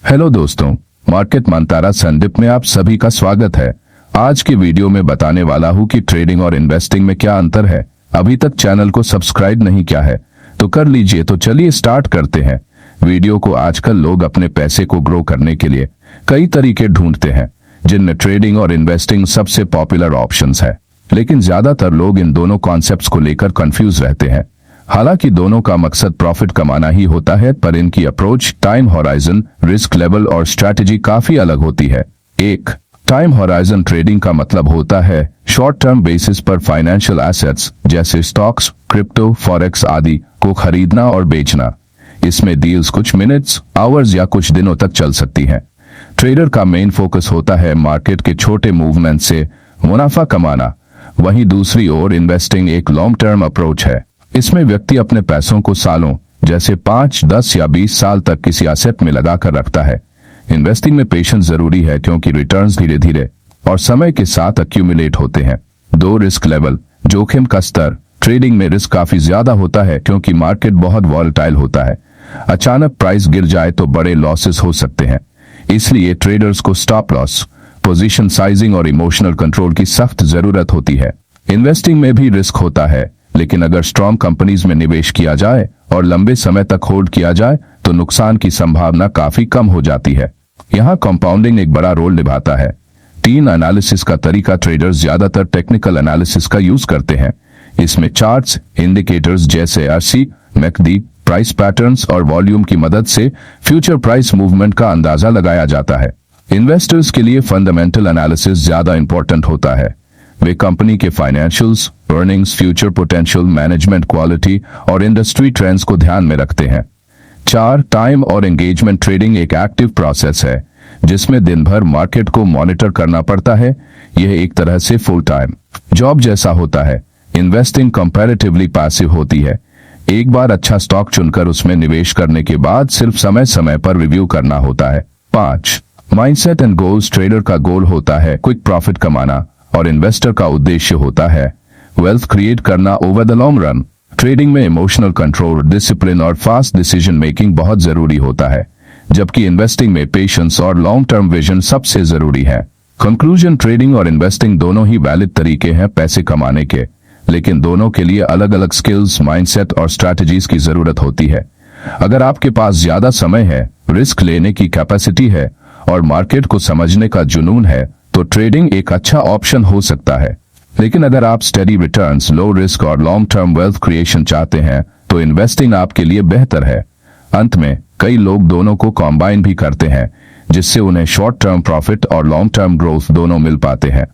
Hello दोस्तों, market मंतारा Sandeep में आप सभी का स्वागत है। आज की वीडियो में बताने वाला हूं कि ट्रेडिंग और इन्वेस्टिंग में क्या अंतर है। अभी तक चैनल को सब्सक्राइब नहीं किया है तो कर लीजिए। तो चलिए स्टार्ट करते हैं वीडियो को। आजकल लोग अपने पैसे को ग्रो करने के लिए कई तरीके ढूंढते हैं, जिनमें ट्रेडिंग और इन्वेस्टिंग सबसे पॉपुलर ऑप्शंस है। लेकिन ज्यादातर लोग इन दोनों कॉन्सेप्ट्स को लेकर कंफ्यूज रहते हैं। हालांकि दोनों का मकसद प्रॉफिट कमाना ही होता है, पर इनकी approach, time horizon, risk level और स्ट्रैटेजी काफी अलग होती है। एक, टाइम हॉराइजन ट्रेडिंग का मतलब होता है शॉर्ट टर्म बेसिस पर फाइनेंशियल एसेट्स जैसे स्टॉक्स, क्रिप्टो, फॉरेक्स आदि को खरीदना और बेचना। इसमें डील्स कुछ मिनट्स, आवर्स या कुछ दिनों तक चल सकती हैं। ट्रेडर का मेन फोकस होता है मार्केट के छोटे मूवमेंट से मुनाफा कमाना। वहीं दूसरी ओर इन्वेस्टिंग एक लॉन्ग टर्म अप्रोच है। इसमें व्यक्ति अपने पैसों को सालों जैसे 5, 10 या 20 साल तक किसी एसेट में लगाकर रखता है। इन्वेस्टिंग में पेशेंस जरूरी है क्योंकि रिटर्न्स धीरे धीरे और समय के साथ एक्यूमुलेट होते हैं। 2, रिस्क लेवल, जोखिम का स्तर। ट्रेडिंग में रिस्क काफी ज्यादा होता है क्योंकि मार्केट बहुत वॉलेटाइल होता है। अचानक प्राइस गिर जाए तो बड़े लॉसेस हो सकते हैं। इसलिए ट्रेडर्स को स्टॉप लॉस, पोजीशन साइजिंग और इमोशनल कंट्रोल की सख्त जरूरत होती है। इन्वेस्टिंग में भी रिस्क होता है, लेकिन अगर स्ट्रॉन्ग कंपनीज में निवेश किया जाए और लंबे समय तक होल्ड किया जाए तो नुकसान की संभावना काफी कम हो जाती है। यहाँ कंपाउंडिंग एक बड़ा रोल निभाता है। 3, एनालिसिस का तरीका। ट्रेडर्स ज्यादातर टेक्निकल एनालिसिस का यूज करते हैं। इसमें चार्ट्स, इंडिकेटर्स जैसे RC, MACD, प्राइस पैटर्न्स और वॉल्यूम की मदद से फ्यूचर प्राइस मूवमेंट का अंदाजा लगाया जाता है। इन्वेस्टर्स के लिए फंडामेंटल एनालिसिस ज्यादा इंपॉर्टेंट होता है। वे कंपनी के financials, earnings, future potential, management quality और इंडस्ट्री ट्रेंड्स को ध्यान में रखते हैं। 4, टाइम और एंगेजमेंट। ट्रेडिंग एक एक्टिव प्रोसेस है जिसमें दिन भर मार्केट को मॉनिटर करना पड़ता है। यह एक तरह से फुल टाइम जॉब जैसा होता है। इन्वेस्टिंग कंपैरेटिवली पैसिव होती है। एक बार अच्छा स्टॉक चुनकर उसमें निवेश करने के बाद सिर्फ समय समय पर रिव्यू करना होता है। 5, माइंडसेट एंड गोल्स। ट्रेडर का गोल होता है क्विक प्रॉफिट कमाना और इन्वेस्टर का उद्देश्य होता है वेल्थ क्रिएट करना over the long run. Trading में इमोशनल कंट्रोल, डिसिप्लिन और फास्ट डिसीजन मेकिंग बहुत जरूरी होता है, जबकि इन्वेस्टिंग में पेशेंस और लॉन्ग टर्म विजन सबसे जरूरी है। कंक्लूजन, ट्रेडिंग और इन्वेस्टिंग दोनों ही वैलिड तरीके हैं पैसे कमाने के, लेकिन दोनों के लिए अलग अलग स्किल्स, माइंडसेट और स्ट्रैटेजीज की जरूरत होती है। अगर आपके पास ज्यादा समय है, रिस्क लेने की कैपेसिटी है और मार्केट को समझने का जुनून है तो ट्रेडिंग एक अच्छा ऑप्शन हो सकता है। लेकिन अगर आप स्टेडी रिटर्न्स, लो रिस्क और लॉन्ग टर्म वेल्थ क्रिएशन चाहते हैं तो इन्वेस्टिंग आपके लिए बेहतर है। अंत में कई लोग दोनों को कॉम्बाइन भी करते हैं, जिससे उन्हें शॉर्ट टर्म प्रॉफिट और लॉन्ग टर्म ग्रोथ दोनों मिल पाते हैं।